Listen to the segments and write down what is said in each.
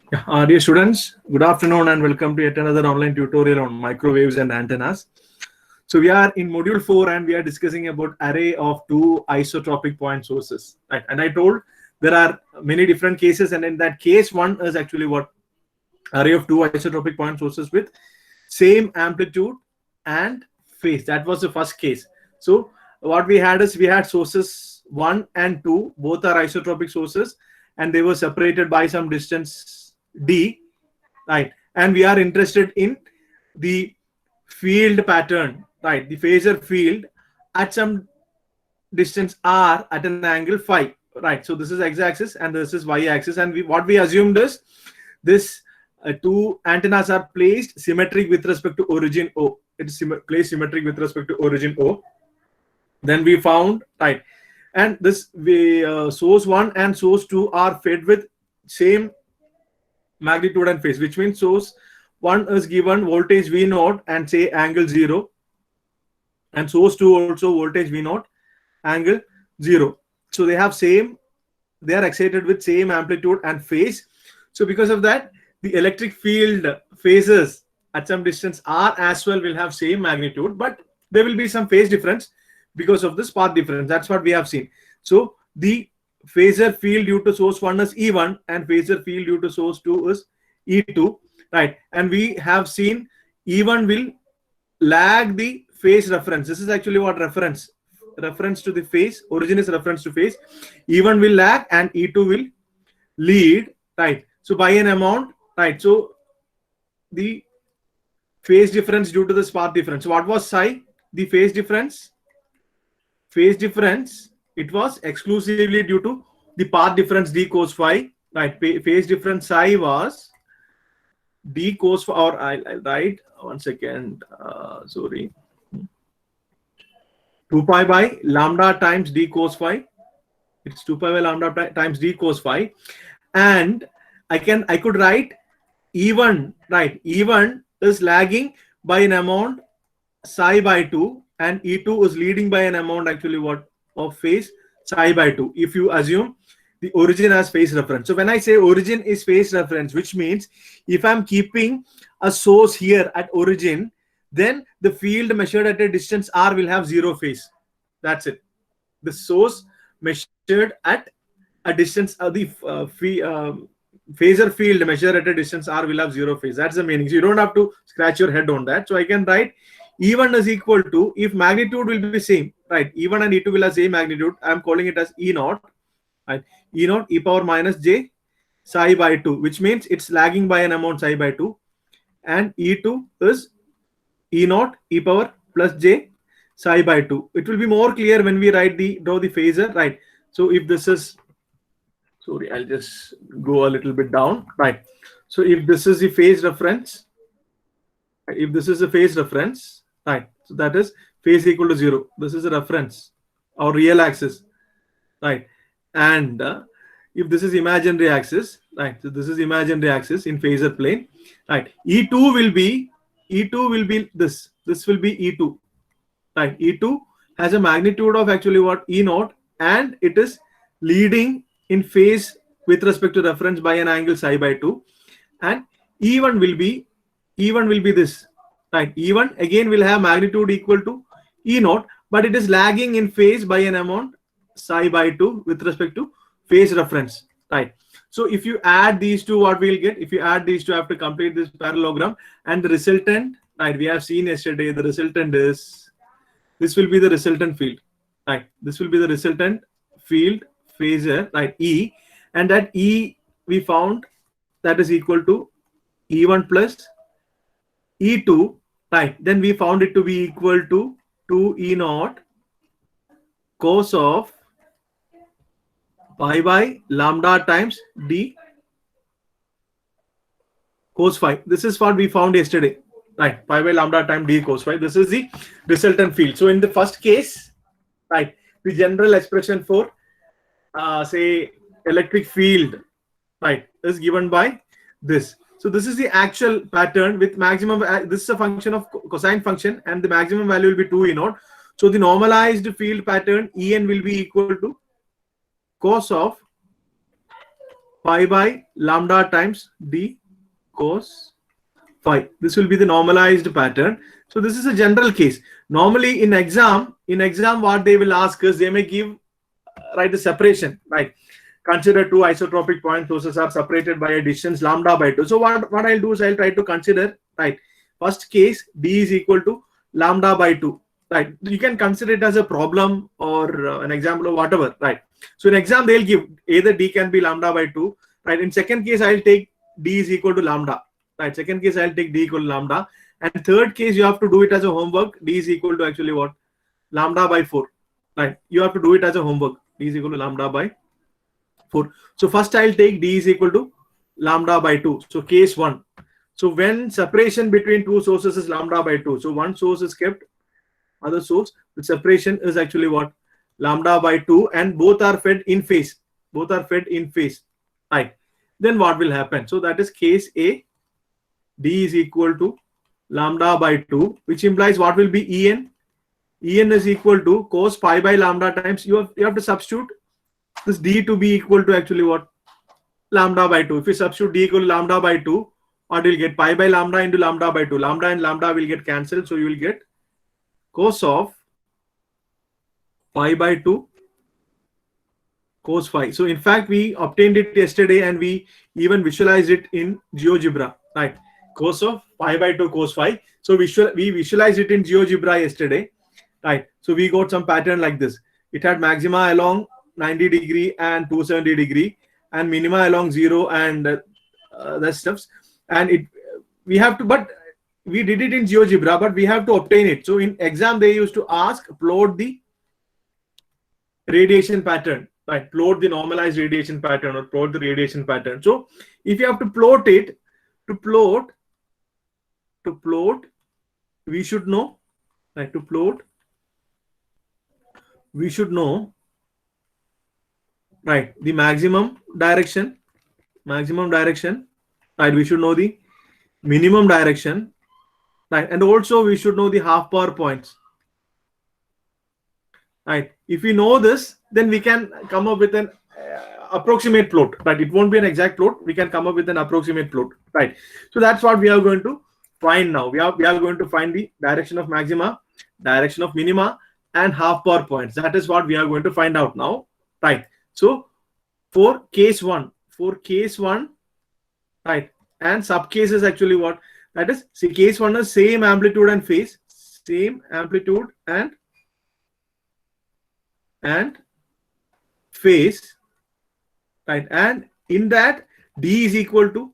Yeah, dear students, good afternoon and welcome to yet another online tutorial on microwaves and antennas. So we are in module 4 and we are discussing about array of two isotropic point sources. Right? And I told there are many different cases, and in that case one is actually what array of two isotropic point sources with same amplitude and phase. That was the first case. So what we had is we had sources 1 and 2, both are isotropic sources, and they were separated by some distance d, right? And we are interested in the field pattern, right? The phasor field at some distance r at an angle phi, right? So this is x-axis and this is y-axis, and what we assumed is this two antennas are placed symmetric with respect to origin O. It is placed symmetric with respect to origin O. Then we found, right, and this source 1 and source 2 are fed with same magnitude and phase, which means source 1 is given voltage V0 and say angle 0, and source 2 also voltage V0 angle 0. So they have same, they are excited with same amplitude and phase. So because of that, the electric field phases at some distance r as well will have same magnitude, but there will be some phase difference because of this path difference. That's what we have seen. So the phasor field due to source 1 is E1 and phasor field due to source 2 is E2, right? And we have seen E1 will lag the phase reference. This is actually what reference to the phase, origin is reference to phase. E1 will lag and E2 will lead, right? So by an amount, right? So the phase difference due to the path difference. So what was psi? The phase difference, it was exclusively due to the path difference d cos phi, right? Phase difference psi was d cos phi, or I'll write 1 second, sorry, 2 pi by lambda times d cos phi. It's 2 pi by lambda times d cos phi, and I could write E1, right? E1 is lagging by an amount psi by 2, and E2 is leading by an amount actually what of phase psi by 2, if you assume the origin as phase reference. So when I say origin is phase reference, which means if I'm keeping a source here at origin, then the field measured at a distance r will have zero phase. That's it. The source measured at a distance of the phasor field measured at a distance r will have zero phase. That's the meaning. So you don't have to scratch your head on that. So I can write E1 is equal to, if magnitude will be same, right? E1 and E2 will have same magnitude. I'm calling it as E0, right? E0 e power minus j psi by 2, which means it's lagging by an amount psi by 2, and E2 is E0 e power plus j psi by 2. It will be more clear when we draw the phasor, right? So if this is, sorry, I'll just go a little bit down, right? So if this is the phase reference, right? So that is phase equal to 0. This is a reference or real axis, right? And if this is imaginary axis, right? So this is imaginary axis in phasor plane, right? E2 will be this. This will be E2, right? E2 has a magnitude of actually what E0, and it is leading in phase with respect to reference by an angle psi by 2, and E1 will be this, right? E1 again will have magnitude equal to E0, but it is lagging in phase by an amount psi by 2 with respect to phase reference, right? So if you add these two, what we'll get? If you add these two, I have to complete this parallelogram, and the resultant, right? We have seen yesterday, the resultant is, this will be the resultant field, right? This will be the resultant field phasor, right? E, and that E we found that is equal to E1 plus E2, right? Then we found it to be equal to 2 E0 cos of pi by lambda times d cos phi. This is what we found yesterday, right? Pi by lambda times d cos phi. This is the resultant field. So in the first case, right, the general expression for say electric field, right, is given by this. So this is the actual pattern with maximum. This is a function of cosine function, and the maximum value will be 2 E0. So the normalized field pattern En will be equal to cos of pi by lambda times d cos phi. This will be the normalized pattern. So this is a general case. Normally in exam what they will ask is, they may give write the separation, right? Consider two isotropic point sources are separated by a distance lambda by 2. So what I'll do is I'll try to consider, right? First case, d is equal to lambda by 2, right? You can consider it as a problem or an example or whatever, right? So in exam they'll give either d can be lambda by 2, right? In second case I'll take d is equal to lambda, right? Second case I'll take d equal to lambda, and third case you have to do it as a homework. D is equal to actually what? Lambda by 4, right? You have to do it as a homework. D is equal to lambda by 4. So first I'll take d is equal to lambda by 2. So case 1. So when separation between two sources is lambda by 2, so one source is kept, other source, the separation is actually what? Lambda by 2, and both are fed in phase. Both are fed in phase, right? Then what will happen? So that is case A. D is equal to lambda by 2, which implies what will be En? En is equal to cos pi by lambda times, you have to substitute this d to be equal to actually what? Lambda by 2. If you substitute d equal to lambda by 2, what will get? Pi by lambda into lambda by 2. Lambda and lambda will get cancelled, so you will get cos of pi by 2 cos phi. So in fact we obtained it yesterday and we even visualized it in GeoGebra, right? Cos of pi by 2 cos phi. So we visualized it in GeoGebra yesterday, right? So we got some pattern like this. It had maxima along 90 degree and 270 degree, and minima along 0 and the stuffs. And we have to, but we did it in GeoGebra, but we have to obtain it. So in exam they used to ask, plot the radiation pattern, right? Plot the normalized radiation pattern or plot the radiation pattern. So if you have to plot it, to plot, we should know, right? To plot, we should know, right, the maximum direction, right? We should know the minimum direction, right? And also we should know the half power points, right? If we know this, then we can come up with an approximate plot, right? It won't be an exact plot. We can come up with an approximate plot, right? So that's what we are going to find now. We are going to find the direction of maxima, direction of minima, and half power points. That is what we are going to find out now, right? So for case 1, right, and sub case is actually what? That is, see, case 1 is same amplitude and phase, and phase, right? And in that d is equal to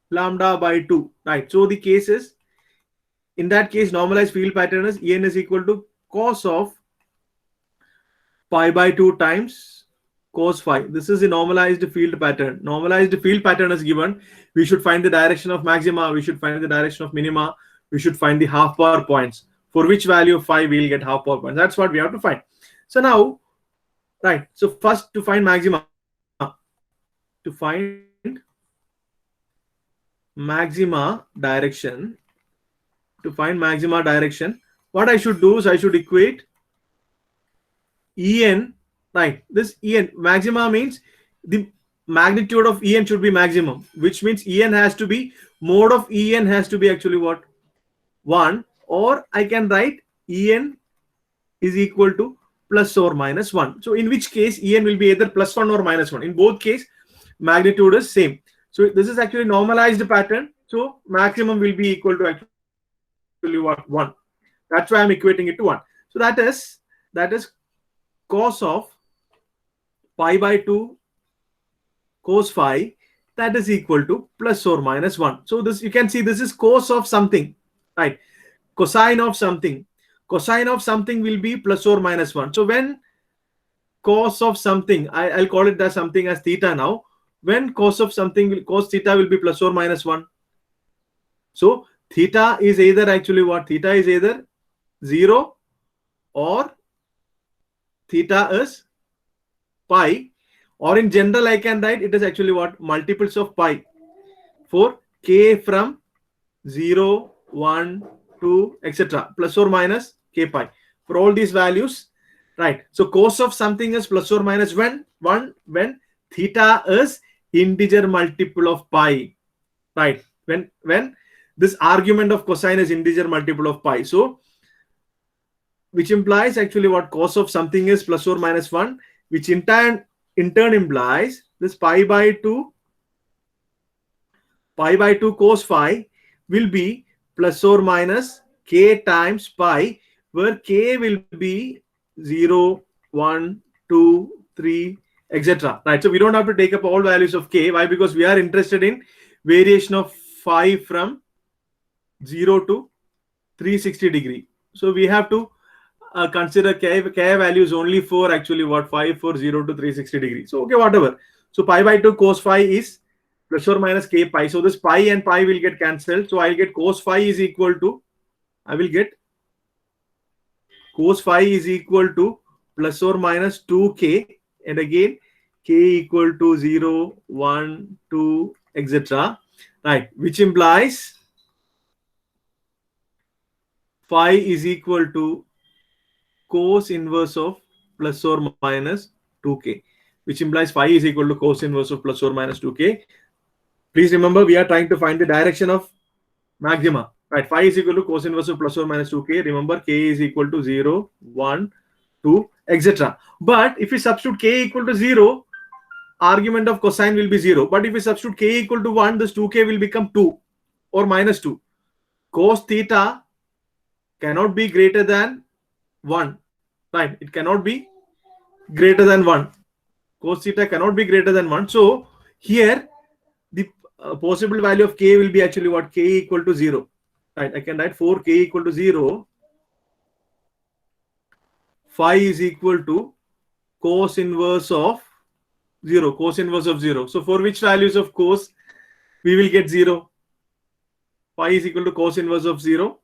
lambda by 2, right? So the case is, in that case, normalized field pattern is En is equal to cos of pi by 2 times cos phi. This is the normalized field pattern. Normalized field pattern is given. We should find the direction of maxima, we should find the direction of minima, we should find the half power points. For which value of phi we will get half power points. That's what we have to find. So now, right, so first to find maxima, direction, what I should do is I should equate En, right? This En, maxima means the magnitude of En should be maximum, which means En has to be, mode of En has to be actually what? 1, or I can write En is equal to plus or minus 1. So in which case En will be either plus 1 or minus 1. In both case, magnitude is same. So this is actually normalized pattern. So maximum will be equal to actually what? 1. That's why I'm equating it to 1. So that is cos of pi by 2 cos phi, that is equal to plus or minus 1. So this, you can see, this is cos of something, right? Cosine of something. Cosine of something will be plus or minus 1. So when cos of something, I'll call it as something as theta now. When cos of something, cos theta will be plus or minus 1. So theta is either actually what? Theta is either 0 or theta is pi, or in general I can write it is actually what? Multiples of pi for k from 0, 1, 2, etc. plus or minus k pi for all these values, right? So cos of something is plus or minus when theta is integer multiple of pi, right? When this argument of cosine is integer multiple of pi, so which implies actually what cos of something is plus or minus 1, which in turn implies this pi by 2 cos phi will be plus or minus k times pi, where k will be 0, 1, 2, 3, etc. Right? So we don't have to take up all values of k. Why? Because we are interested in variation of phi from 0 to 360 degree. So we have to consider k values only for actually what 5 for 0 to 360 degree. So okay, whatever. So pi by 2 cos phi is plus or minus k pi. So this pi and pi will get cancelled. So I'll get cos phi is equal to, I will get cos phi is equal to plus or minus 2k, and again k equal to 0, 1, 2, etc. Right, which implies phi is equal to cos inverse of plus or minus 2k, which implies phi is equal to cos inverse of plus or minus 2k. Please remember, we are trying to find the direction of maxima, right? Phi is equal to cos inverse of plus or minus 2k. Remember, k is equal to 0, 1, 2, etc. But if we substitute k equal to 0, argument of cosine will be 0. But if we substitute k equal to 1, this 2k will become 2 or minus 2. Cos theta cannot be greater than 1, right? It cannot be greater than 1. Cos theta cannot be greater than 1. So here the possible value of k will be actually what? K equal to 0. Right? I can write for k equal to 0, phi is equal to cos inverse of 0. Cos inverse of 0. So for which values of cos we will get 0? Phi is equal to cos inverse of 0.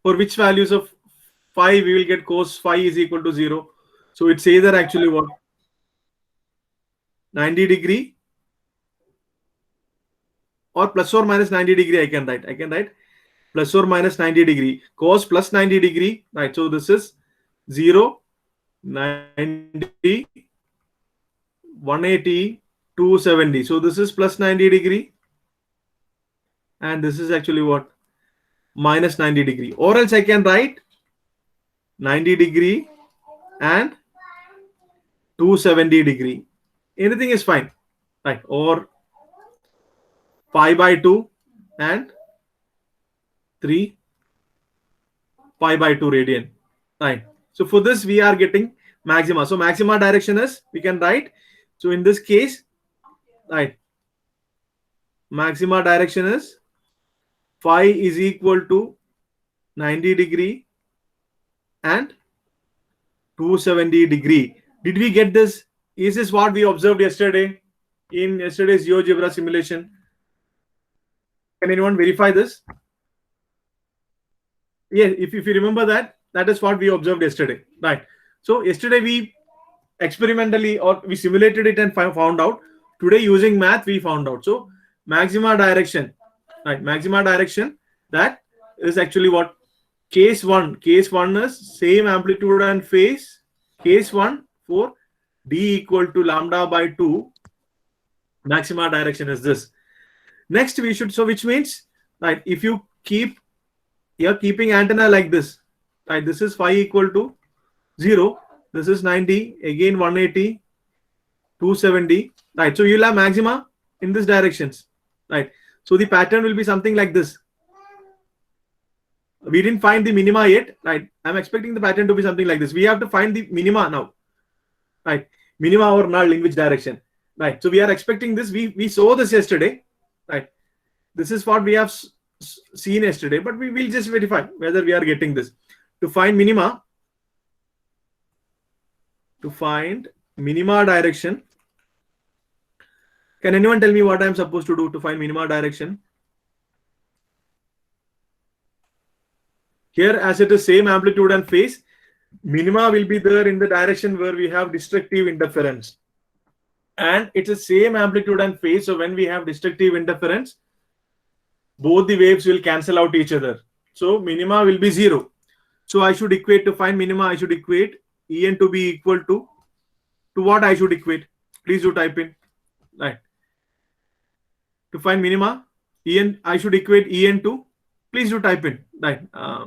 For which values of phi we will get cos phi is equal to 0? So it says that actually what? 90 degree or plus or minus 90 degree I can write plus or minus 90 degree. Cos plus 90 degree, right? So this is 0, 90, 180, 270. So this is plus 90 degree, and this is actually what? Minus 90 degree. Or else I can write 90 degree and 270 degree. Anything is fine, right? Or pi by 2 and 3 pi by 2 radian, right? So for this we are getting maxima. So maxima direction is, we can write, so in this case, right, maxima direction is phi is equal to 90 degree and 270 degree. Did we get this? Is this what we observed yesterday in yesterday's GeoGebra simulation? Can anyone verify this? Yeah, if you remember that, that is what we observed yesterday, right? So yesterday we experimentally or we simulated it and found out. Today using math we found out. So maxima direction, right? Maxima direction, that is actually what? Case 1 is same amplitude and phase. Case 1 for d equal to lambda by 2, maxima direction is this. Next we should, so which means, right, if you you're keeping antenna like this, right? This is phi equal to 0, this is 90, again 180, 270, right? So you'll have maxima in this directions, right? So the pattern will be something like this. We didn't find the minima yet, right? I'm expecting the pattern to be something like this. We have to find the minima now, right? Minima or null in which direction, right? So we are expecting this. We saw this yesterday, right? This is what we have seen yesterday, but we will just verify whether we are getting this. To find minima direction, can anyone tell me what I'm supposed to do to find minima direction? Here, as it is same amplitude and phase, minima will be there in the direction where we have destructive interference. And it's the same amplitude and phase. So when we have destructive interference, both the waves will cancel out each other. So minima will be 0. So I should equate, to find minima, I should equate En to be equal to what I should equate? Please do type in. Right. To find minima, En, I should equate En to. Please do type in. Right. I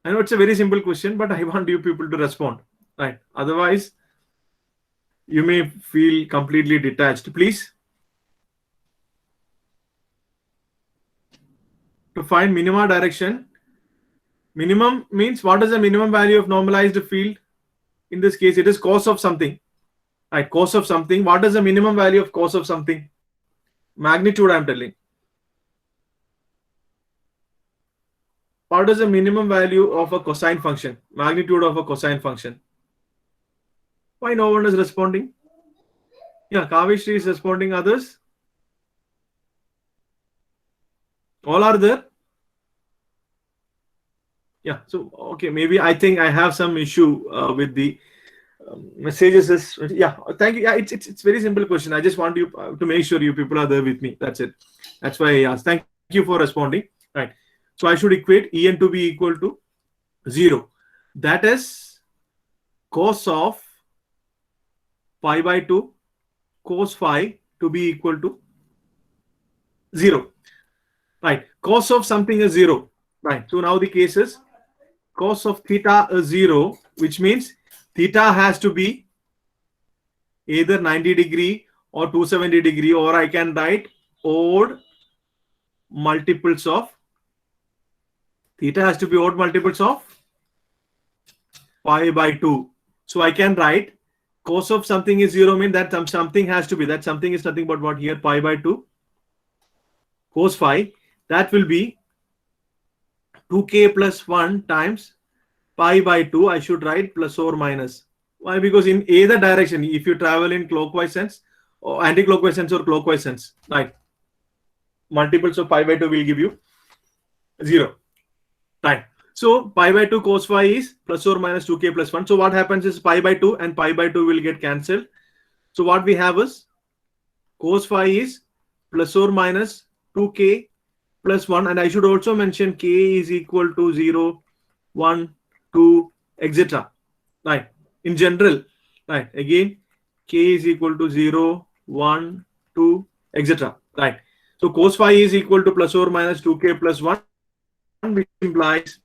know it's a very simple question, but I want you people to respond. Right. Otherwise, you may feel completely detached. Please. To find minima direction, minimum means what is the minimum value of normalized field? In this case, it is cos of something. Right. Cos of something. What is the minimum value of cos of something? Magnitude, I'm telling. What is the minimum value of a cosine function? Magnitude of a cosine function. Why no one is responding? Yeah, Kavishri is responding. Others? All are there? Yeah, so okay, maybe I think I have some issue with the messages. Yeah, thank you. Yeah, it's very simple question. I just want you to make sure you people are there with me. That's it. That's why I asked. Thank you for responding. Right. So I should equate En to be equal to 0. That is cos of pi by 2 cos phi to be equal to 0. Right. Cos of something is 0. Right. So now the case is cos of theta is 0, which means theta has to be either 90 degree or 270 degree, or I can write odd multiples of theta has to be odd multiples of pi by 2. So I can write cos of something is 0 means that something has to be, that something is nothing but what here, pi by 2 cos phi, that will be 2k plus 1 times pi by 2. I should write plus or minus. Why? Because in either direction, if you travel in clockwise sense or anti-clockwise sense or clockwise sense, right, multiples of pi by 2 will give you 0. Right. So pi by 2 cos phi is plus or minus 2k plus 1. So what happens is pi by 2 and pi by 2 will get cancelled. So what we have is cos phi is plus or minus 2k plus 1, and I should also mention k is equal to 0, 1, 2, etc. Right. In general, right. Again, k is equal to 0, 1, 2, etc. Right. So cos phi is equal to plus or minus 2k plus 1, which implies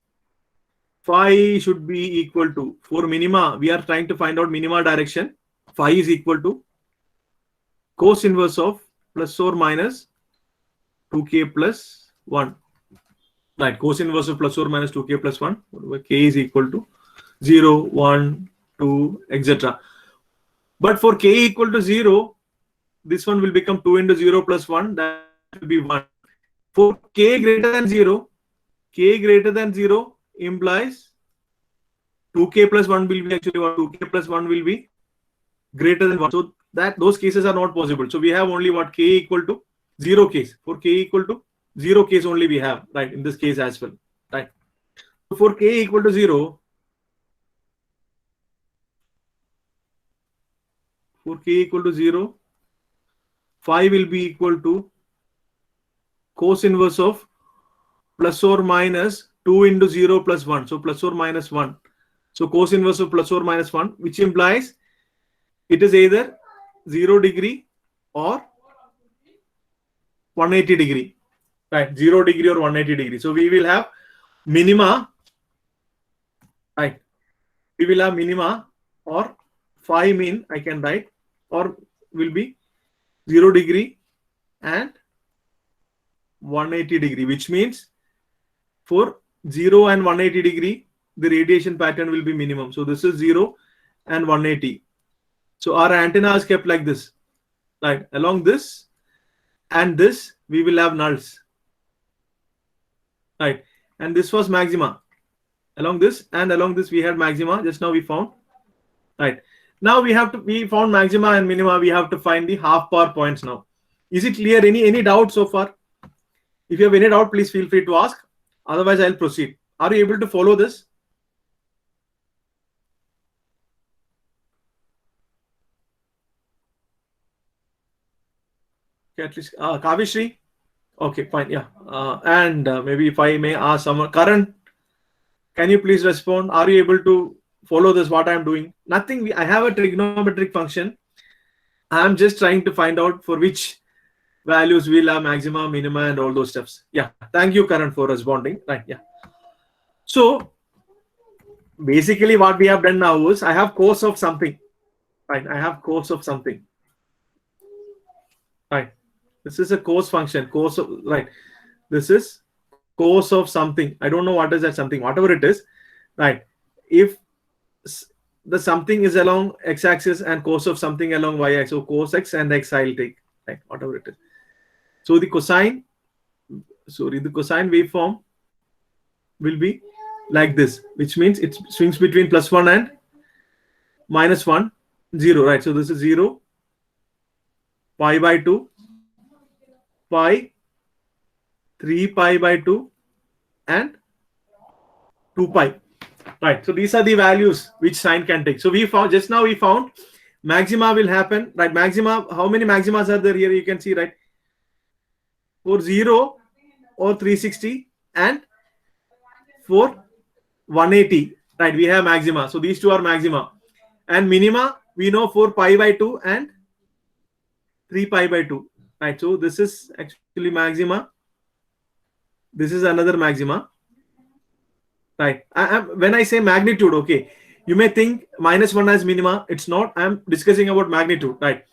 phi should be equal to, for minima, we are trying to find out minima direction. Phi is equal to cos inverse of plus or minus 2k plus 1. Right, cos inverse of plus or minus 2k plus 1, k is equal to 0, 1, 2, etc. But for k equal to 0, this one will become 2 into 0 plus 1, that will be 1. For k greater than 0, k greater than 0 implies 2k plus 1 will be actually what, 2k plus 1 will be greater than 1. So that those cases are not possible. So we have only what, k equal to 0 case. For k equal to 0 case only we have, right, in this case as well, right. So for k equal to 0, for k equal to 0, phi will be equal to cos inverse of plus or minus 2 into 0 plus 1. So plus or minus 1. So cos inverse of plus or minus 1, which implies it is either 0 degree or 180 degree. Right, 0 degree or 180 degree. So we will have minima, right? We will have minima, or phi mean I can write, or will be 0 degree and 180 degree, which means for 0 and 180 degree, the radiation pattern will be minimum. So this is 0 and 180. So our antenna is kept like this, right? Along this and this, we will have nulls. Right, and this was maxima. Along this and along this we had maxima. Just now we found. Right, now we found maxima and minima. We have to find the half power points now. Is it clear? Any doubt so far? If you have any doubt, please feel free to ask. Otherwise, I'll proceed. Are you able to follow this? Okay, at least Kavishri. Okay, fine. Yeah, and maybe if I may ask someone, Karan, can you please respond? Are you able to follow this, what I'm doing, nothing. I have a trigonometric function. I'm just trying to find out for which values we'll have maxima, minima, and all those steps. Yeah, thank you, Karan, for responding. Right, yeah. So basically what we have done now is I have cos of something. Right, I have cos of something. Right, this is a cos function. Cos of, right, this is cos of something. I don't know what is that something, whatever it is. Right, if the something is along x-axis and cos of something along y-axis, so cos x and x I'll take, right, whatever it is. So the cosine waveform will be like this, which means it swings between +1 and -1, 0, right? So this is 0, pi by 2, pi, 3 pi by 2, and 2 pi. Right. So these are the values which sine can take. So we found just now, we found maxima will happen, right? Maxima, how many maximas are there here? You can see, right? For 0 or 360 and for 180, right? We have maxima. So these two are maxima. And minima, we know, for pi by 2 and 3 pi by 2, right? So this is actually maxima. This is another maxima. Right. When I say magnitude, okay, you may think -1 as minima. It's not. I'm discussing about magnitude, right?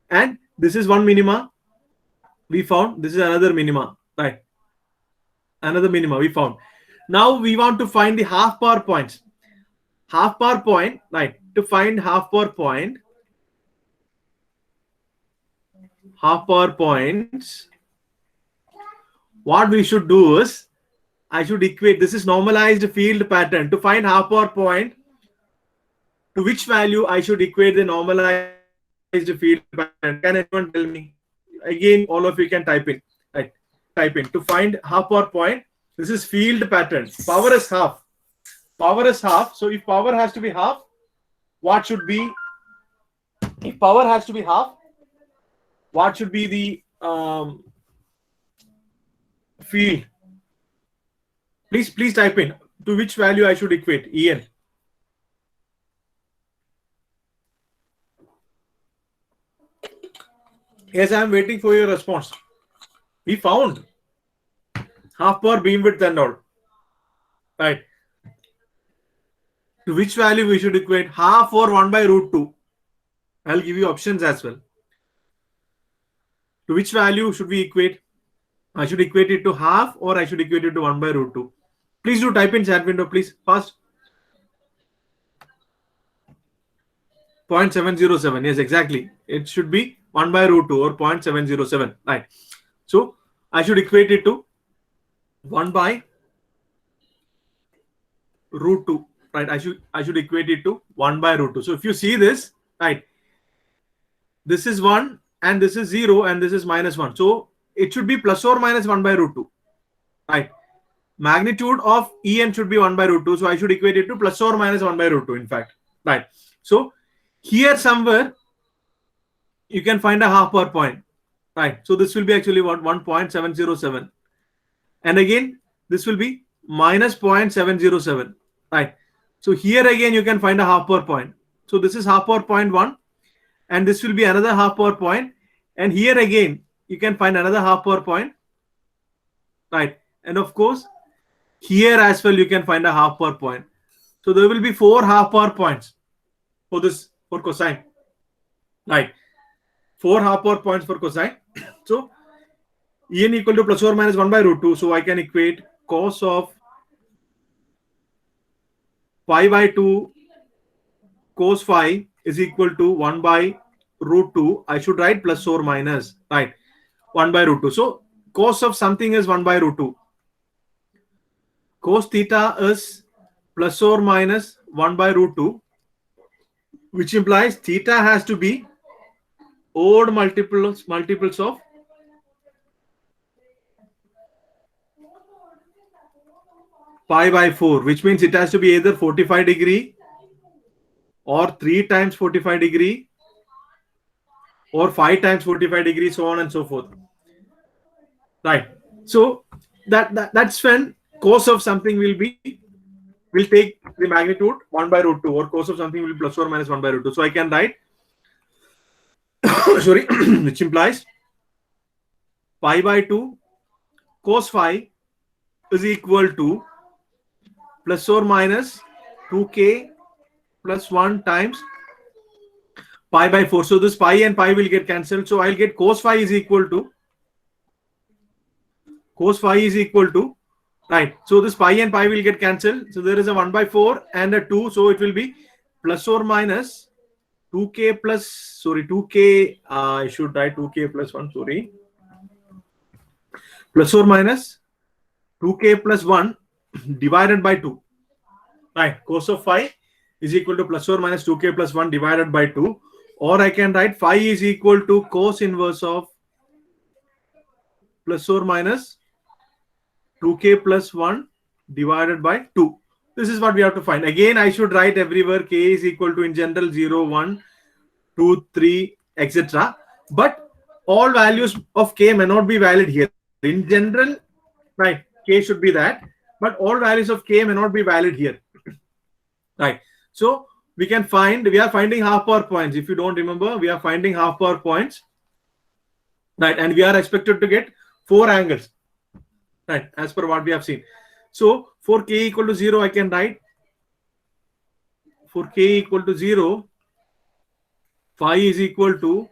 And this is one minima we found. This is another minima, right? Another minima we found. Now we want to find the half power points. Half power point, right? To find half power point, what we should do is, I should equate, this is normalized field pattern. To find half power point, to which value I should equate the normalized field pattern? Can anyone tell me? Again, all of you can type in. Right? Type in. To find half power point, this is field pattern. Power is half. Power is half. So if power has to be half, what should be? If power has to be half, what should be the field? Please type in to which value I should equate En. Yes, I am waiting for your response. We found half power beam width and all. Right. To which value we should equate? Half or 1 by √2. I'll give you options as well. To which value should we equate? I should equate it to half, or I should equate it to 1 by √2. Please do type in chat window, please. Fast. 0.707. Yes, exactly. It should be 1 by √2 or 0.707. Right. So I should equate it to 1 by √2. Right. I should equate it to 1 by √2. So if you see this, right, this is 1 and this is 0 and this is -1. So it should be plus or minus 1 by √2. Right. Magnitude of En should be 1 by √2. So I should equate it to plus or minus 1 by √2, in fact. Right. So here somewhere you can find a half power point. Right. So this will be actually what? 1.707. And again, this will be minus 0.707. Right. So here again you can find a half power point. So this is half power point 1. And this will be another half power point. And here again you can find another half power point. Right. And of course, here as well you can find a half power point. So there will be 4 half power points for this, for cosine. Right. 4 half power points for cosine. So En equal to plus or minus 1 by √2. So I can equate cos of pi by 2 cos phi is equal to 1 by √2. I should write plus or minus, right? 1 by √2. So cos of something is 1 by √2. Cos theta is plus or minus 1 by √2, which implies theta has to be odd multiples of pi by 4, which means it has to be either 45 degree or 3 times 45 degree or 5 times 45 degrees, so on and so forth. Right. So that's when cos of something will be will take the magnitude 1 by root 2, or cos of something will be plus or minus 1 by root 2. So I can write, sorry, which implies pi by 2 cos phi is equal to plus or minus 2k plus 1 times pi by 4. So this pi and pi will get cancelled. So I'll get cos phi is equal to, right. So this pi and pi will get cancelled. So there is a 1 by 4 and a 2. So it will be plus or minus 2k plus, sorry, 2k, I should write 2k plus 1, sorry. Plus or minus 2k plus 1 divided by 2. Right. Cos of phi is equal to plus or minus 2k plus 1 divided by 2. Or I can write phi is equal to cos inverse of plus or minus 2k plus 1 divided by 2. This is what we have to find. Again, I should write everywhere k is equal to, in general, 0, 1, 2, 3, etc. But all values of k may not be valid here. In general, right, k should be that. But all values of k may not be valid here. Right. So we can find, we are finding half power points. If you don't remember, we are finding half power points. Right. And we are expected to get 4 angles. Right. As per what we have seen. So for k equal to 0, I can write, for k equal to 0, phi is equal to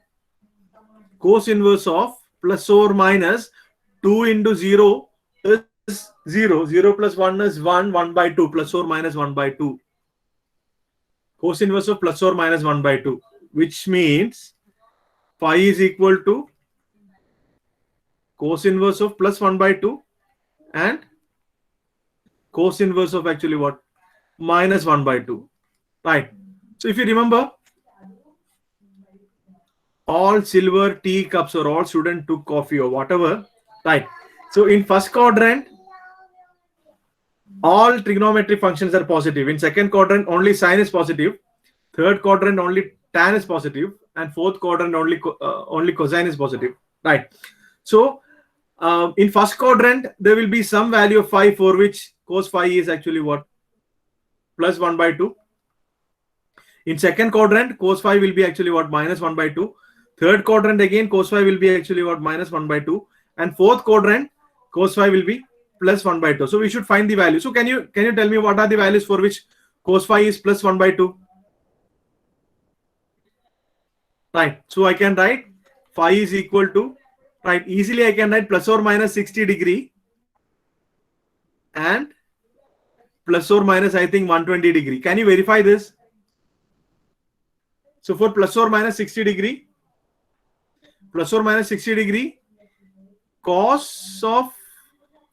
cos inverse of plus or minus 2 into 0 is 0. 0 plus 1 is 1, 1 by 2, plus or minus 1 by 2. Cos inverse of plus or minus 1 by 2, which means phi is equal to cos inverse of plus 1 by 2 and cos inverse of actually what? Minus 1 by 2. Right. So if you remember, all silver tea cups or all students took coffee or whatever. Right. So in first quadrant, all trigonometry functions are positive. In second quadrant, only sine is positive. Third quadrant, only tan is positive. And fourth quadrant, only cosine is positive. Right. So in first quadrant, there will be some value of phi for which cos phi is actually what? Plus 1 by 2. In second quadrant, cos phi will be actually what? Minus 1 by 2. Third quadrant, again, cos phi will be actually what? Minus 1 by 2. And fourth quadrant, cos phi will be plus 1 by 2. So we should find the value. So can you tell me what are the values for which cos phi is plus 1 by 2? Right. So I can write phi is equal to, right, easily I can write plus or minus 60 degree and plus or minus, I think, 120 degree. Can you verify this? So for plus or minus 60 degree, cos of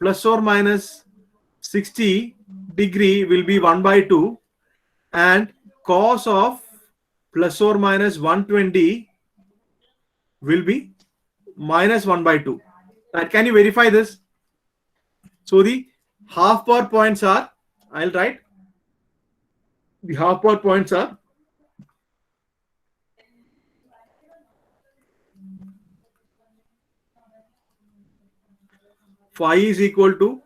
plus or minus 60 degree will be 1 by 2 and cos of plus or minus 120 will be minus 1 by 2. Right? Can you verify this? So the half power points are, I'll write, the half power points are phi is equal to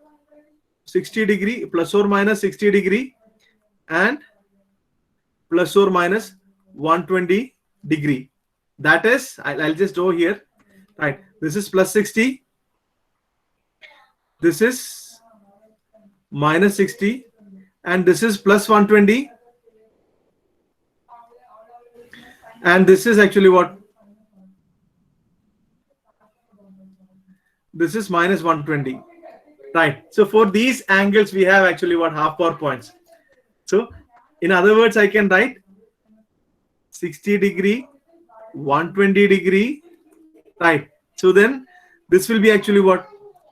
60 degree plus or minus 60 degree and plus or minus 120 degree. That is, I'll just draw here. Right. This is plus 60. This is minus 60. And this is plus 120. And this is actually what? This is minus 120. Right. So for these angles, we have actually what? Half power points. So in other words, I can write 60 degree, 120 degree. Right. So then this will be actually what?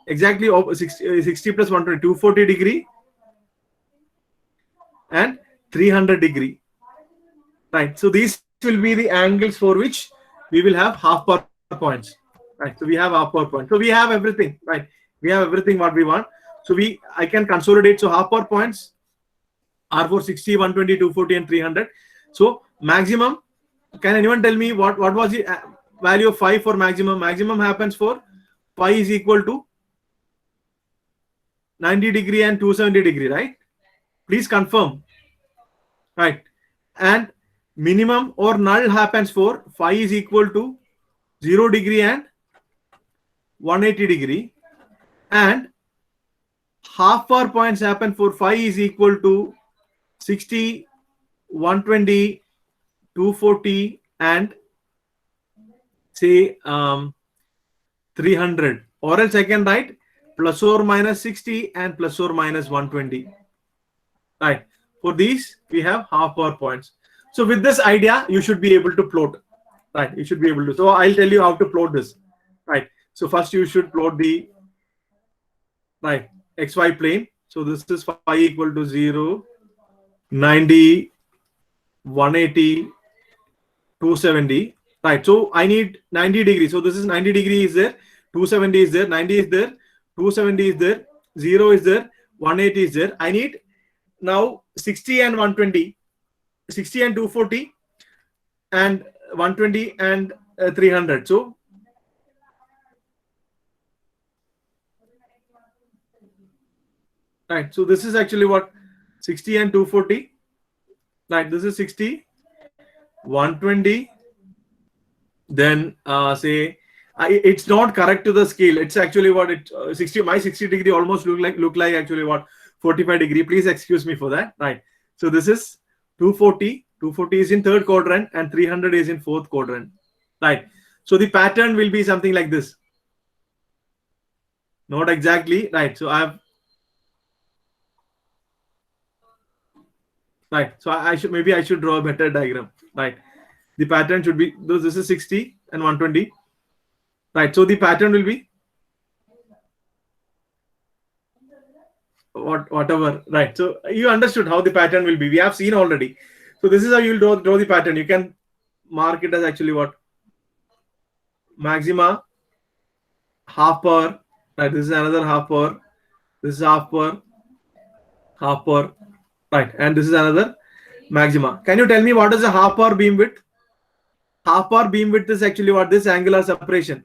Exactly 60 plus 120, 240 degree and 300 degree. Right. So these will be the angles for which we will have half power points. Right. So we have half power points. So we have everything. Right. We have everything what we want. So I can consolidate. So half power points are for 60, 120, 240 and 300. So maximum, can anyone tell me what was the value of phi for maximum? Maximum happens for phi is equal to 90 degree and 270 degree, right? Please confirm. Right. And minimum or null happens for phi is equal to 0 degree and 180 degree. And half power points happen for phi is equal to 60, 120, 240 and say 300, or else I can write plus or minus 60 and plus or minus 120. Right. For these we have half power points. So with this idea you should be able to plot. Right. You should be able to. So I'll tell you how to plot this. Right. So first you should plot the xy plane. So this is phi equal to 0, 90, 180, 270. Right. So I need 90 degrees. So this is 90 degree is there, 270 is there, 90 is there, 270 is there, 0 is there, 180 is there. I need now 60 and 120, 60 and 240, and 120 and 300. So right. So this is actually what 60 and 240. Right. This is 60, 120. Then say it's not correct to the scale. It's actually what it 60. My 60 degree almost look like actually what 45 degree. Please excuse me for that. Right. So this is 240. 240 is in third quadrant and 300 is in fourth quadrant. Right. So the pattern will be something like this. Not exactly. Right. So I have. Right. So I should draw a better diagram. Right. The pattern should be this is 60 and 120. Right. So the pattern will be whatever. Right. So you understood how the pattern will be. We have seen already. So this is how you will draw the pattern. You can mark it as actually what? Maxima, half power. Right. This is another half power. This is half power. Half power. Right. And this is another maxima. Can you tell me what is the half power beam width? Half power beam width is actually what? This angular separation.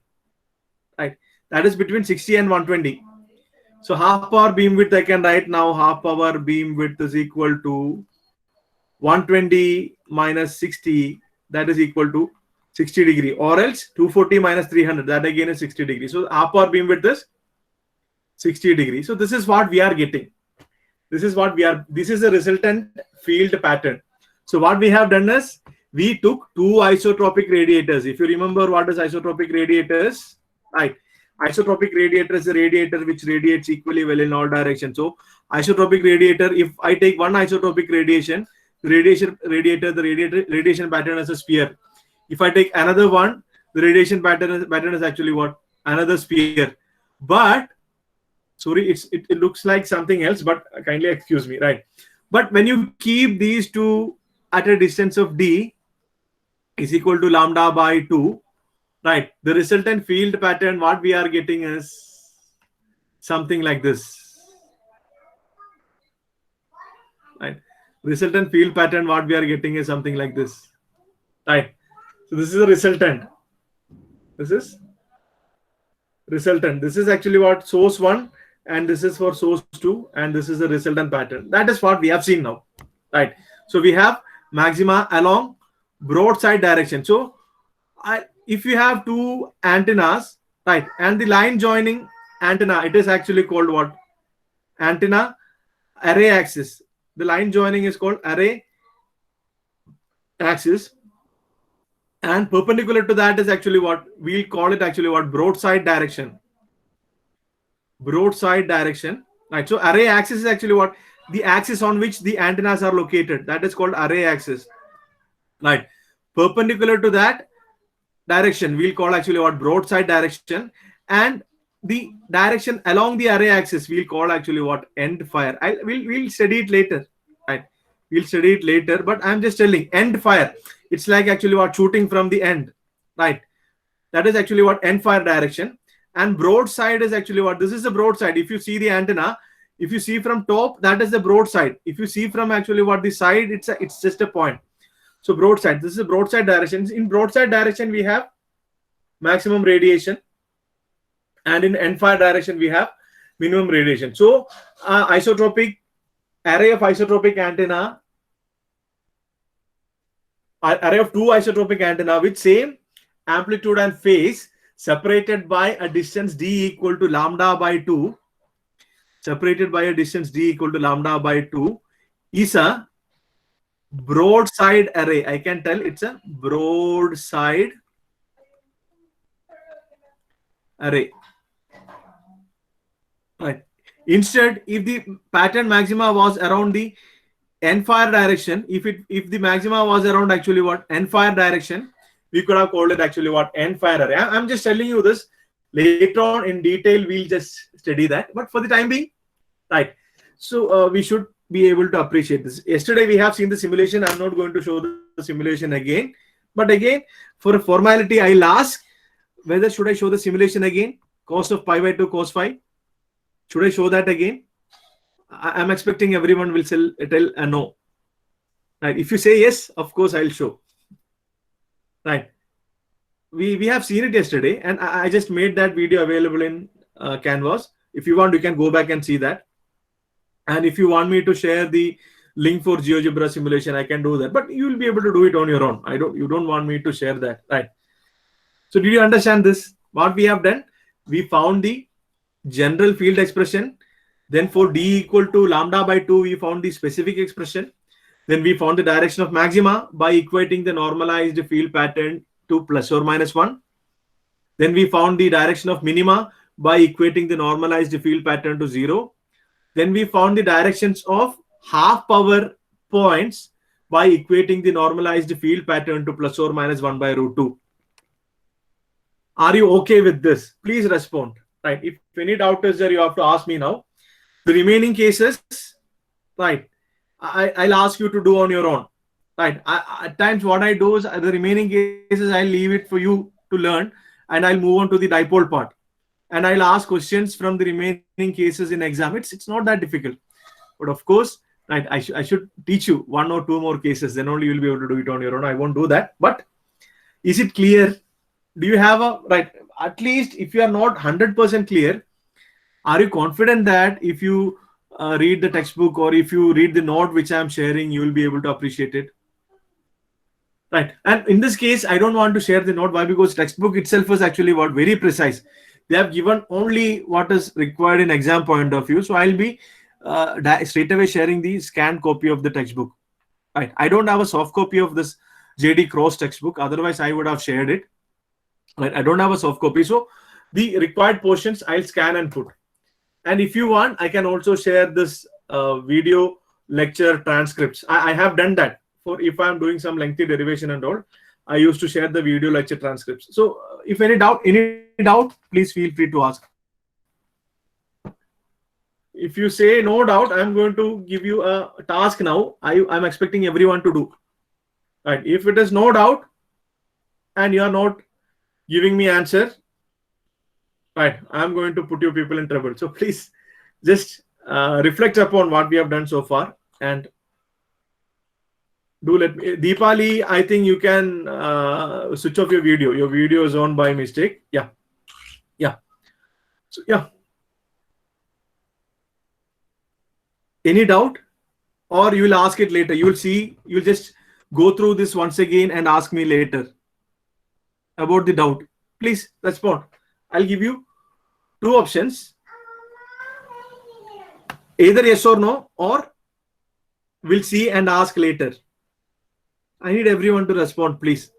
Right. That is between 60 and 120. So half power beam width I can write now. Half power beam width is equal to 120 minus 60. That is equal to 60 degree. Or else 240 minus 300. That again is 60 degree. So half power beam width is 60 degree. So this is what we are getting. This is what we are. This is a resultant field pattern. So what we have done is we took two isotropic radiators. If you remember what is isotropic radiators, right? Isotropic radiator is a radiator which radiates equally well in all directions. So isotropic radiator, if I take one isotropic radiation, the radiation pattern is a sphere. If I take another one, the radiation pattern is actually what? Another sphere. But sorry, it looks like something else, but kindly excuse me, right? But when you keep these two at a distance of d is equal to lambda by 2, right? The resultant field pattern, what we are getting is something like this, right? Resultant field pattern, what we are getting is something like this, right? So this is a resultant. This is resultant. This is actually what source 1, and this is for source 2, and this is the resultant pattern. That is what we have seen now, right? So we have maxima along broadside direction. So if you have two antennas, right, and the line joining antenna, it is actually called what? Antenna array axis. The line joining is called array axis, and perpendicular to that is actually what? We'll call it actually what? Broadside direction. Broadside direction, right? So array axis is actually what? The axis on which the antennas are located. That is called array axis, right? Perpendicular to that direction, we'll call actually what? Broadside direction. And the direction along the array axis, we'll call actually what? End fire. We'll study it later, right? We'll study it later, but I'm just telling end fire. It's like actually what? Shooting from the end, right? That is actually what? End fire direction. And broadside is actually what? This is the broadside. If you see the antenna, if you see from top, that is the broadside. If you see from actually what? The side, it's just a point. So broadside, this is a broadside direction. In broadside direction, we have maximum radiation, and in end fire direction, we have minimum radiation. So isotropic array of isotropic antenna, array of two isotropic antenna with same amplitude and phase separated by a distance d equal to lambda by 2, separated by a distance d equal to lambda by 2 is a broadside array. I can tell it's a broadside array. Right. Instead, if the pattern maxima was around the end fire direction, if the maxima was around actually what end fire direction, we could have called it actually what end fire array. I'm just telling you this. Later on in detail, we'll just study that. But for the time being, right. So we should be able to appreciate this. Yesterday we have seen the simulation. I'm not going to show the simulation again. But again, for a formality, I'll ask whether should I show the simulation again? Cos of pi by 2 cos phi. Should I show that again? I'm expecting everyone will tell a no. Right. If you say yes, of course I'll show. Right. We have seen it yesterday, and I just made that video available in Canvas. If you want, you can go back and see that. And if you want me to share the link for GeoGebra simulation, I can do that. But you will be able to do it on your own. You don't want me to share that, right? So did you understand this? What we have done? We found the general field expression. Then for d equal to lambda by 2, we found the specific expression. Then we found the direction of maxima by equating the normalized field pattern to plus or minus 1. Then we found the direction of minima by equating the normalized field pattern to 0. Then we found the directions of half power points by equating the normalized field pattern to plus or minus 1 by root 2. Are you okay with this? Please respond. Right. If any doubt is there, you have to ask me now. The remaining cases, right, I'll ask you to do on your own. Right. At times what I do is the remaining cases, I'll leave it for you to learn, and I'll move on to the dipole part. And I'll ask questions from the remaining cases in exam. It's not that difficult. But of course, right, I should teach you 1 or 2 more cases. Then only you'll be able to do it on your own. I won't do that. But is it clear? Do you have a, right, at least if you are not 100% clear, are you confident that if you read the textbook or if you read the note which I'm sharing, you will be able to appreciate it? Right. And in this case, I don't want to share the note. Why? Because textbook itself is actually what very precise. They have given only what is required in exam point of view. So I'll be straight away sharing the scanned copy of the textbook. Right. I don't have a soft copy of this JD Cross textbook. Otherwise, I would have shared it. Right. I don't have a soft copy. So the required portions I'll scan and put. And if you want, I can also share this video lecture transcripts. I have done that. For if I'm doing some lengthy derivation and all, I used to share the video lecture transcripts. So if any doubt, please feel free to ask. If you say no doubt, I'm going to give you a task now. I'm expecting everyone to do. Right. If it is no doubt and you are not giving me answer, right, I'm going to put you people in trouble. So please just reflect upon what we have done so far and do let me. Deepali, I think you can switch off your video. Your video is on by mistake. Yeah. Yeah. So, yeah. Any doubt? Or you will ask it later. You will see, you'll just go through this once again and ask me later about the doubt. Please respond. I'll give you 2 options. Either yes or no, or we'll see and ask later. I need everyone to respond, please.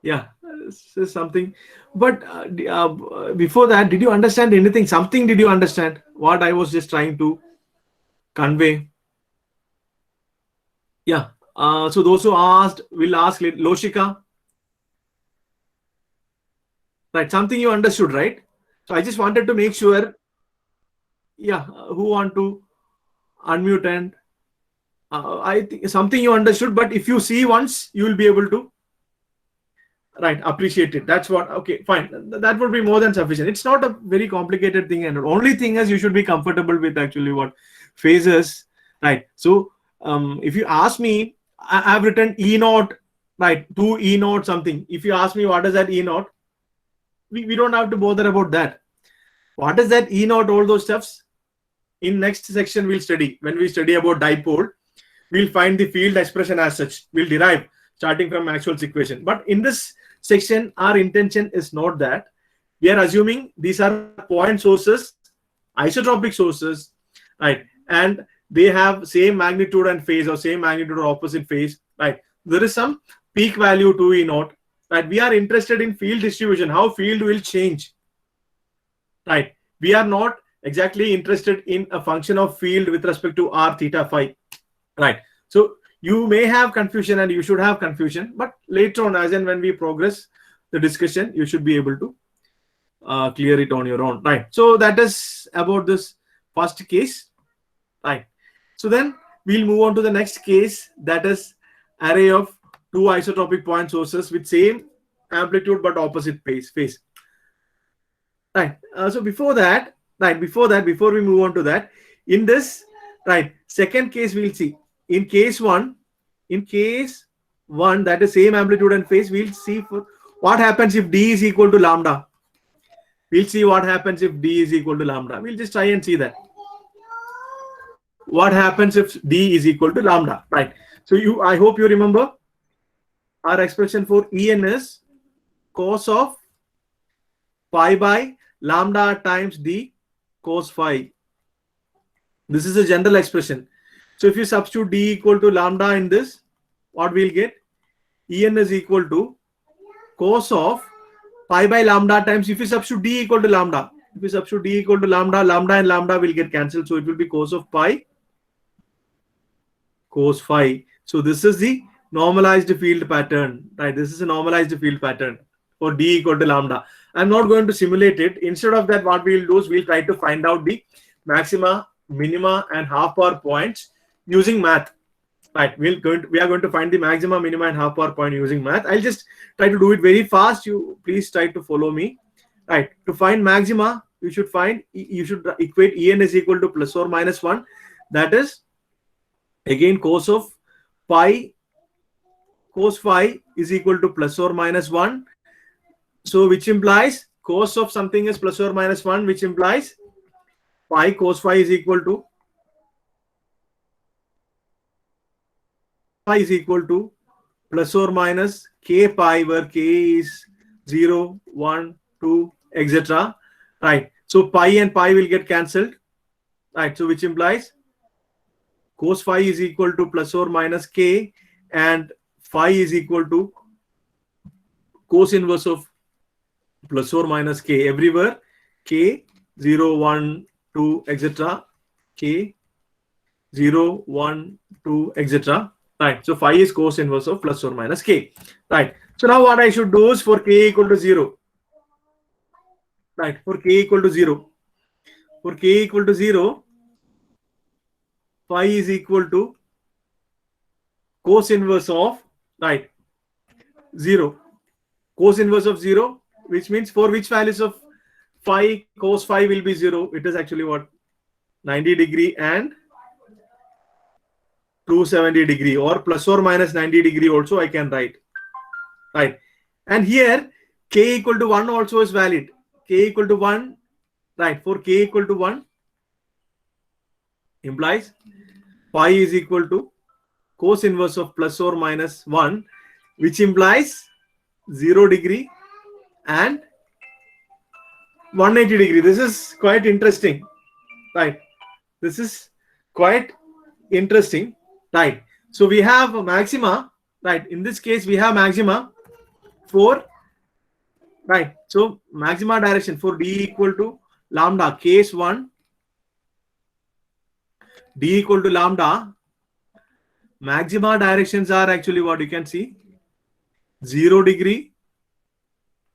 Yeah, this is something. But before that, did you understand anything? Something did you understand? What I was just trying to convey? Yeah. So those who asked, will ask later. Loshika. Right. Something you understood, right? So I just wanted to make sure. Yeah. Who want to unmute and I think something you understood, but if you see once, you will be able to, right, appreciate it. That's what, okay, fine. That would be more than sufficient. It's not a very complicated thing. And the only thing is you should be comfortable with actually what phases, right? So if you ask me, I've written E naught, right, 2 E naught something. If you ask me what is that E naught, we don't have to bother about that. What is that E naught, all those stuffs? in next section we'll study, when we study about dipole, we'll find the field expression as such. We'll derive starting from Maxwell's equation. But in this section, our intention is not that. We are assuming these are point sources, isotropic sources, right? And they have same magnitude and phase, or same magnitude or opposite phase, right? There is some peak value 2E naught, right? We are interested in field distribution, how field will change, right? We are not exactly interested in a function of field with respect to r theta phi, right? So you may have confusion, and you should have confusion, but later on, as and when we progress the discussion, you should be able to clear it on your own, right? So that is about this first case, right? So then we'll move on to the next case, that is array of two isotropic point sources with same amplitude but opposite phase, right? So before we move on to that, in this, right, second case we'll see. In case one, that is same amplitude and phase, we'll see for what happens if d is equal to lambda. We'll see what happens if d is equal to lambda. We'll just try and see that. What happens if d is equal to lambda, right? So I hope you remember our expression for En is cos of pi by lambda times d cos phi. This is a general expression. So if you substitute d equal to lambda in this, what we'll get? En is equal to cos of pi by lambda times, if you substitute d equal to lambda, lambda and lambda will get cancelled. So it will be cos of pi cos phi. So this is the normalized field pattern, right? This is a normalized field pattern for d equal to lambda. I'm not going to simulate it. Instead of that, what we'll do is we'll try to find out the maxima, minima, and half power points using math, right? We are going to find the maxima, minima, and half power point using math. I'll just try to do it very fast. You please try to follow me, right? To find maxima, you should equate En is equal to plus or minus 1. That is again cos of pi cos phi is equal to plus or minus 1. So which implies cos of something is plus or minus 1, which implies pi cos phi is equal to plus or minus k pi, where k is 0, 1, 2, etc. Right? So pi and pi will get cancelled, right? So which implies cos phi is equal to plus or minus k, and phi is equal to cos inverse of plus or minus k everywhere. K 0, 1, 2, etc. K 0, 1, 2, etc. Right. So phi is cos inverse of plus or minus k. Right. So now what I should do is for k equal to 0. Right. For k equal to 0. For k equal to 0, phi is equal to cos inverse of, right, 0. Cos inverse of 0, which means for which values of phi, cos phi will be 0. It is actually what? 90 degree and 270 degree, or plus or minus 90 degree also I can write, right? And here k equal to 1 also is valid. K equal to 1, right? For k equal to 1 implies phi is equal to cos inverse of plus or minus 1, which implies 0 degree and 180 degree. This is quite interesting, right? This is quite interesting, right? So we have a maxima, right? In this case, we have maxima for, right? So maxima direction for d equal to lambda, case 1, d equal to lambda, maxima directions are actually what you can see: 0 degree,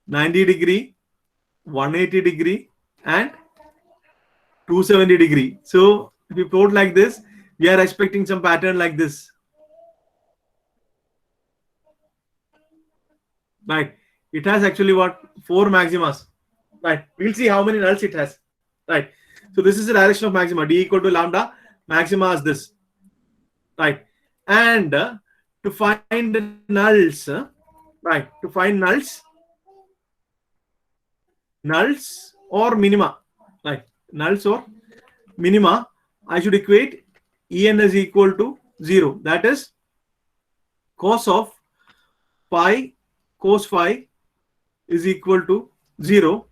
90 degree, 180 degree, and 270 degree. So if you plot like this, we are expecting some pattern like this, right? It has actually what? 4 maximas, right? We'll see how many nulls it has, right? So this is the direction of maxima, d equal to lambda, maxima is this, right? And to find nulls, right? To find nulls or minima, right? Nulls or minima, I should equate En is equal to 0. That is cos of pi cos phi is equal to 0,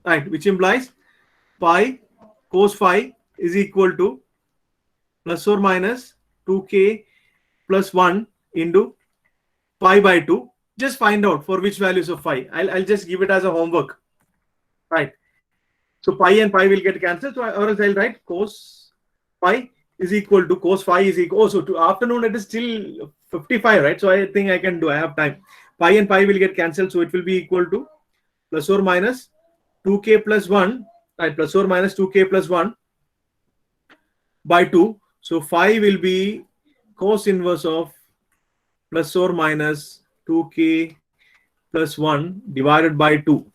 right? Which implies pi cos phi is equal to plus or minus 2k plus 1 into pi by 2. Just find out for which values of phi. I'll just give it as a homework, right? So pi and pi will get cancelled. So or else I'll write cos pi is equal to cos phi is equal. Oh, so to afternoon it is still 55, right? So I think I can do. I have time. Pi and pi will get cancelled. So it will be equal to plus or minus 2k plus 1, right? Plus or minus 2k plus 1 by 2. So phi will be cos inverse of plus or minus 2k plus 1 divided by 2,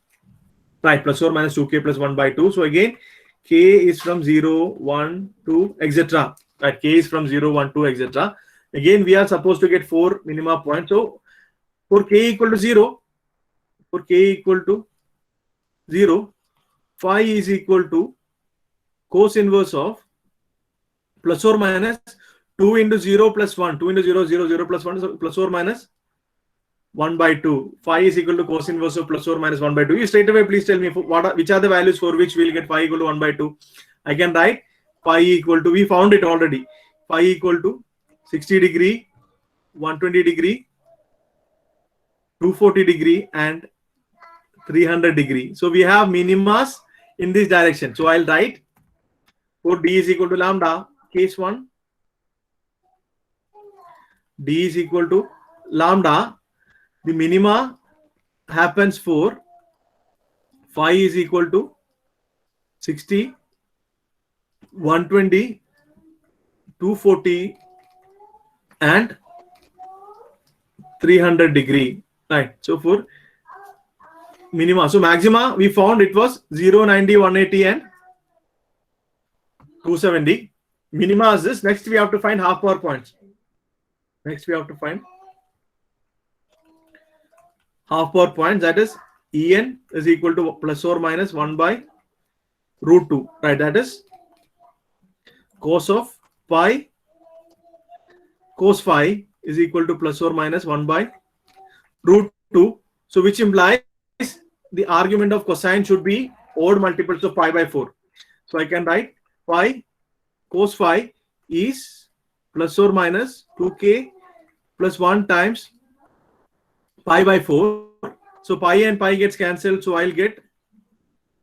right? Plus or minus 2k plus 1 by 2. So again, k is from 0, 1, 2, etc. Right? K is from 0, 1, 2, etc. Again, we are supposed to get 4 minima points. So for k equal to 0, for k equal to 0, phi is equal to cos inverse of plus or minus 2 into 0 plus 1, 2 into 0, 0, 0 plus 1, so plus or minus 1 by 2. Phi is equal to cos inverse of plus or minus 1 by 2. You straight away please tell me which are the values for which we'll get phi equal to 1 by 2. I can write phi equal to, we found it already, phi equal to 60 degree, 120 degree, 240 degree and 300 degree. So we have minimas in this direction. So I'll write for d is equal to lambda, case 1, d is equal to lambda. The minima happens for phi is equal to 60, 120, 240 and 300 degree, right? So for minima, so maxima we found it was 0, 90, 180 and 270. Minima is this. Next we have to find half power points. Next we have to find half power points, that is En is equal to plus or minus 1 by root 2, right? That is cos of pi cos phi is equal to plus or minus 1 by root 2. So which implies the argument of cosine should be odd multiples of pi by 4. So I can write pi cos phi is plus or minus 2k plus 1 times pi by 4. So pi and pi gets cancelled. So I'll get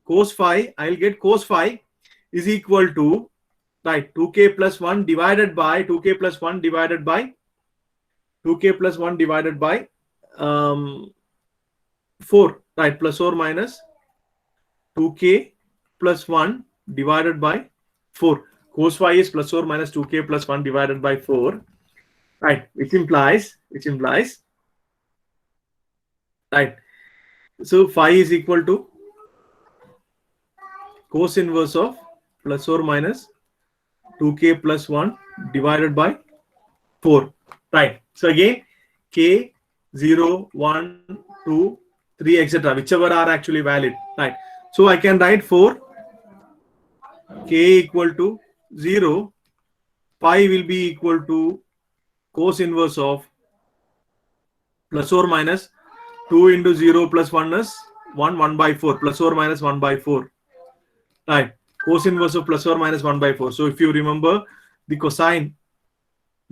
cos phi. I'll get cos phi is equal to, right, 2k plus 1 divided by 2k plus 1 divided by 2k plus 1 divided by 4, right? Plus or minus 2k plus 1 divided by 4. Cos phi is plus or minus 2k plus 1 divided by 4, right? Which implies, right? So phi is equal to cos inverse of plus or minus 2k plus 1 divided by 4, right? So again, k 0, 1, 2, 3, etc. whichever are actually valid, right? So I can write for k equal to 0, pi will be equal to cos inverse of plus or minus 2 into 0 plus 1 is 1 by 4, plus or minus 1 by 4, right? Cos inverse of plus or minus 1 by 4. So if you remember the cosine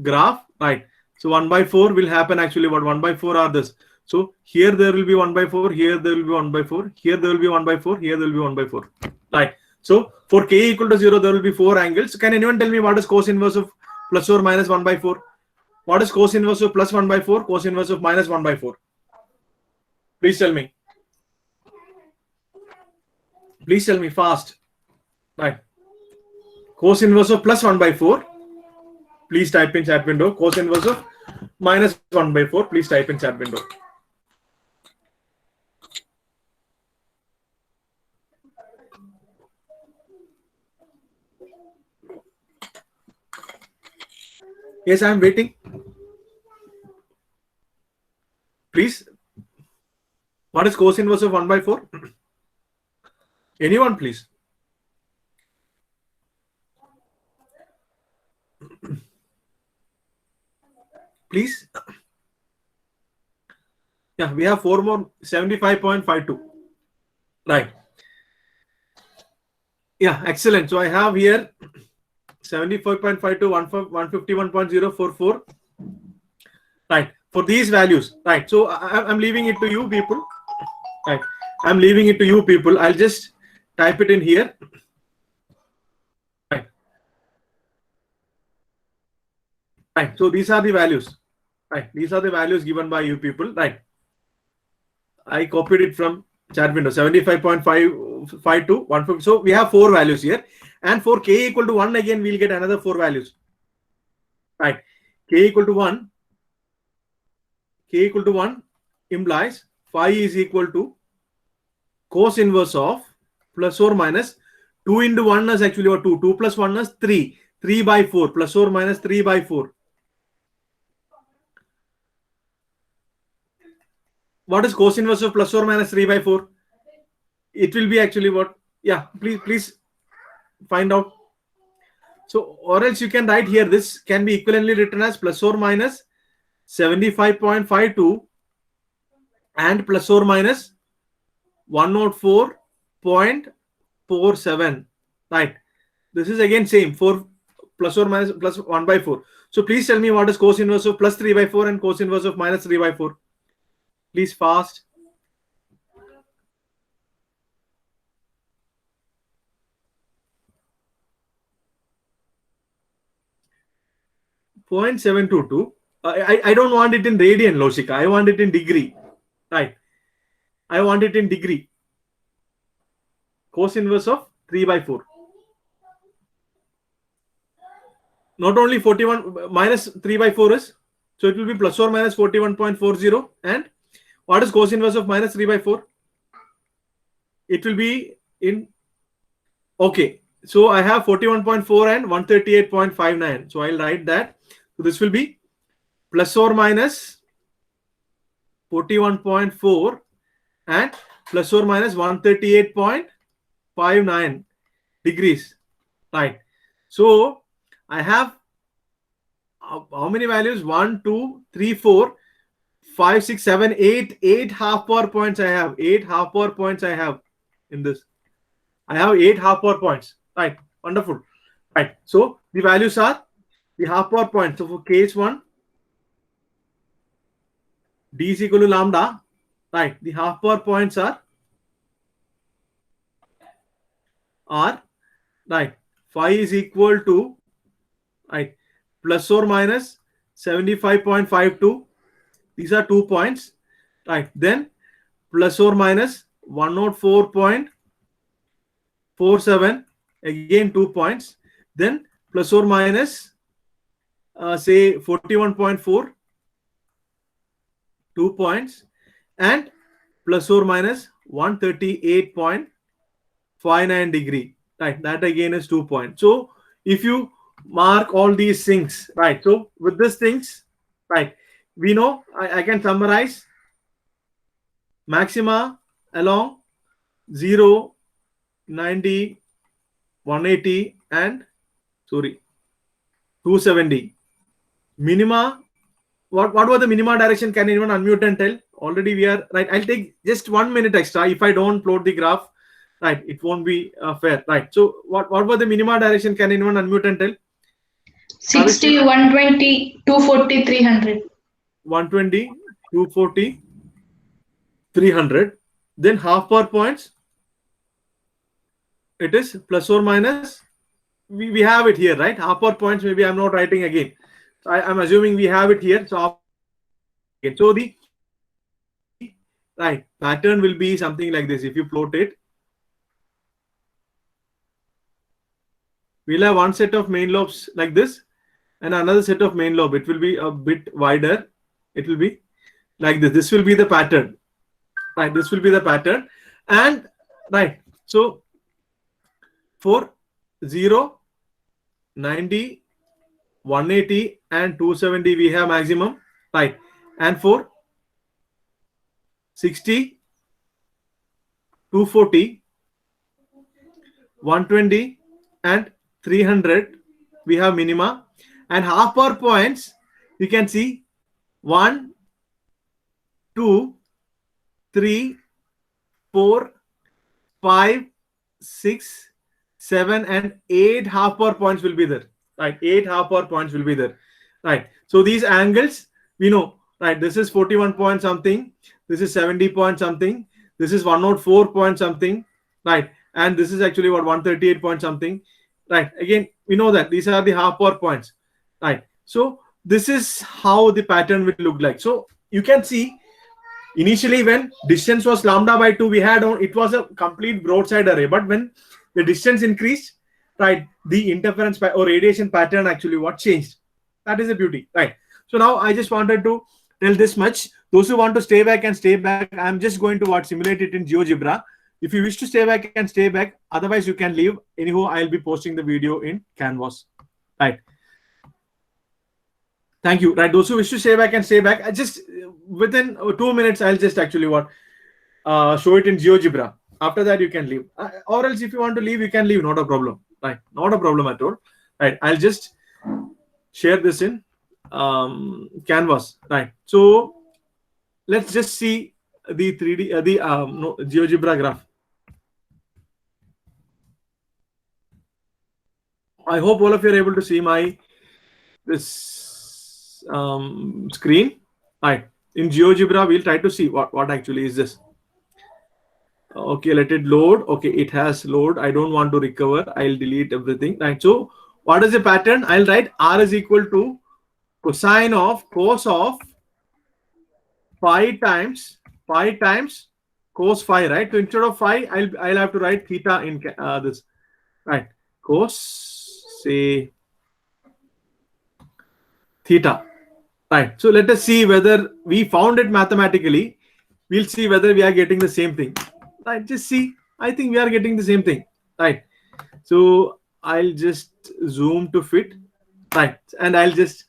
graph, right? So 1 by 4 will happen actually what 1 by 4 are this. So here there will be 1 by 4, here there will be 1 by 4, here there will be 1 by 4, here there will be 1 by 4, right? So for k equal to 0, there will be 4 angles. Can anyone tell me what is cos inverse of plus or minus 1 by 4? What is cos inverse of plus 1 by 4? Cos inverse of minus 1 by 4? Please tell me. Please tell me fast. Right. Cos inverse of plus 1 by 4. Please type in chat window. Cos inverse of minus 1 by 4. Please type in chat window. Yes, I am waiting. Please. What is cos inverse of 1 by 4? Anyone, please. please. Yeah, we have 4 more, 75.52. Right. Yeah, excellent. So I have here 74.52, 151.044. Right. For these values. Right. So I'm leaving it to you people. Right. I'm leaving it to you people. I'll just type it in here. Right. Right. So these are the values. Right. These are the values given by you people. Right. I copied it from chat window, 75.5 to 150. So we have 4 values here. And for k equal to 1, again, we'll get another 4 values. Right. K equal to 1. K equal to 1 implies phi is equal to cos inverse of plus or minus 2 into 1 is actually what 2. 2 plus 1 is 3. 3 by 4 plus or minus 3 by 4. What is cos inverse of plus or minus 3 by 4? It will be actually what? Yeah, please find out. So, or else you can write here, this can be equivalently written as plus or minus 75.52 and plus or minus 104.47. Right. This is again same, 4 plus or minus plus 1 by 4. So please tell me what is cos inverse of plus 3 by 4 and cos inverse of minus 3 by 4. Please fast. .722. I don't want it in radian, Loshika. I want it in degree. Right. I want it in degree. Cos inverse of 3 by 4. Not only 41 minus 3 by 4 is, so it will be plus or minus 41.40. And what is cos inverse of minus 3 by 4? It will be in, okay. So I have 41.4 and 138.59. So I'll write that. So this will be plus or minus 41.4 and plus or minus 138.59 degrees. Right. So I have how many values? 1, 2, 3, 4, 5, 6, 7, 8. 8 half power points I have. 8 half power points I have in this. I have 8 half power points. Right. Wonderful. Right. So the values are the half power points. So for case 1, d is equal to lambda. Right. The half power points are right. Phi is equal to right plus or minus 75.52. These are 2 points. Right. Then plus or minus 104.47. Again 2 points. Then plus or minus say 41.4. 2 points. And plus or minus 138.59 degree. Right. That again is 2 points. So if you mark all these things, right. So with these things, right, we know I can summarize maxima along 0, 90, 180 and 270. Minima, what were the minima direction? Can anyone unmute and tell? Already we are right. I'll take just 1 minute extra. If I don't plot the graph, right, it won't be fair. Right. So what were the minima direction? Can anyone unmute and tell? 60, 120, 240, 300. 120, 240, 300. Then half power points. It is plus or minus. We have it here, right? Half power points. Maybe I'm not writing again. I'm assuming we have it here. So the right pattern will be something like this. If you plot it, we'll have one set of main lobes like this and another set of main lobe. It will be a bit wider. It will be like this. This will be the pattern. Right. This will be the pattern. And right. So for 0, 90, 180 and 270 we have maximum. Right. And for 60, 240, 120 and 300 we have minima. And half power points, you can see 1, 2, 3, 4, 5, 6, 7, and 8 half power points will be there. Right, 8 half power points will be there. Right. So these angles we know. Right. This is 41 point something. This is 70 point something. This is 104 point something. Right. And this is actually what 138 point something. Right. Again, we know that these are the half power points. Right. So this is how the pattern will look like. So you can see initially when distance was lambda by 2, we had it was a complete broadside array. But when the distance increased, right, the interference or radiation pattern actually what changed. That is the beauty, right? So now I just wanted to tell this much. Those who want to stay back and stay back, I'm just going to simulate it in GeoGebra. If you wish to stay back and stay back, otherwise you can leave. Anyhow, I'll be posting the video in Canvas, right? Thank you. Right, those who wish to stay back and stay back. I just within 2 minutes, I'll just actually show it in GeoGebra. After that, you can leave. Or else, if you want to leave, you can leave. Not a problem. Right, not a problem at all. Right, I'll just share this in Canvas. Right. So let's just see the 3D GeoGebra graph. I hope all of you are able to see my screen. Right. In GeoGebra, we'll try to see what actually is this. Okay, let it load. Okay, it has load. I don't want to recover. I'll delete everything. Right. So what is the pattern? I'll write R is equal to cosine of cos of phi times cos phi. Right. So instead of phi, I'll have to write theta in this. Right. Cos, say, theta. Right. So let us see whether we found it mathematically. We'll see whether we are getting the same thing. Right. Just see. I think we are getting the same thing. Right. So I'll just zoom to fit. Right. And I'll just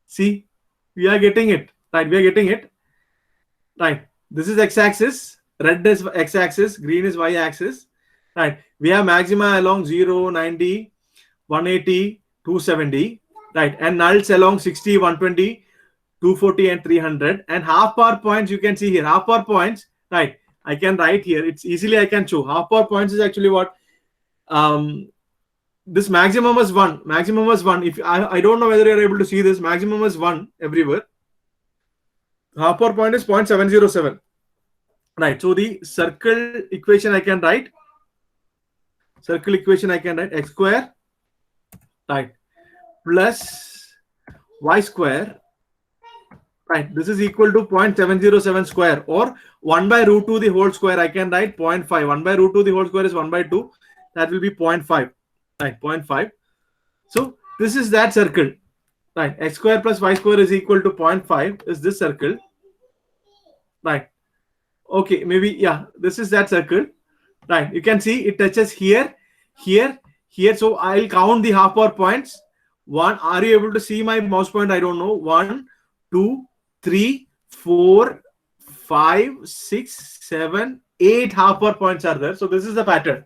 see. We are getting it. Right. We are getting it. Right. This is x-axis. Red is x-axis. Green is y-axis. Right. We have maxima along 0, 90, 180, 270. Right. And nulls along 60, 120, 240, and 300. And half power points, you can see here. Half power points. Right. I can write here. It's easily I can show. Half power points is actually what? This maximum is 1. Maximum was 1. If I don't know whether you're able to see this. Maximum is 1 everywhere. Half power point is 0.707. Right. So the circle equation I can write. Circle equation I can write x square. Right. Plus y square. Right. This is equal to 0.707 square, or 1 by root 2 the whole square. I can write 0.5. 1 by root 2 the whole square is 1 by 2. That will be 0.5. Right. 0.5. So this is that circle. Right. X square plus y square is equal to 0.5 is this circle. Right. Okay. Maybe, yeah, this is that circle. Right. You can see it touches here, here, here. So I'll count the half power points. 1. Are you able to see my mouse point? I don't know. 1, 2, 3, 4, 5, 6, 7, 8 half power points are there. So this is the pattern.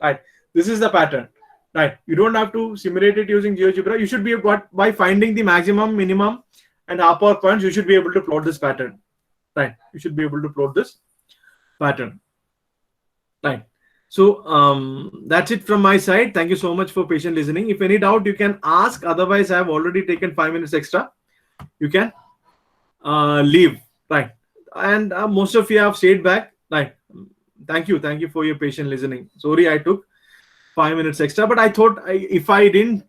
Right. This is the pattern. Right. You don't have to simulate it using GeoGebra. You should be by finding the maximum, minimum, and half power points. You should be able to plot this pattern. Right. You should be able to plot this pattern. Right. So that's it from my side. Thank you so much for patient listening. If any doubt, you can ask. Otherwise, I have already taken 5 minutes extra. You can leave. Right. And most of you have stayed back. Right. Thank you. Thank you for your patient listening. Sorry, I took 5 minutes extra, but I thought if I didn't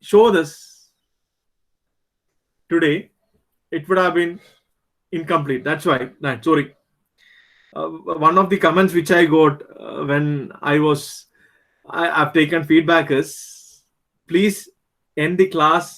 show this today, it would have been incomplete. That's why. Right. Sorry. One of the comments which I got when I've taken feedback is, please end the class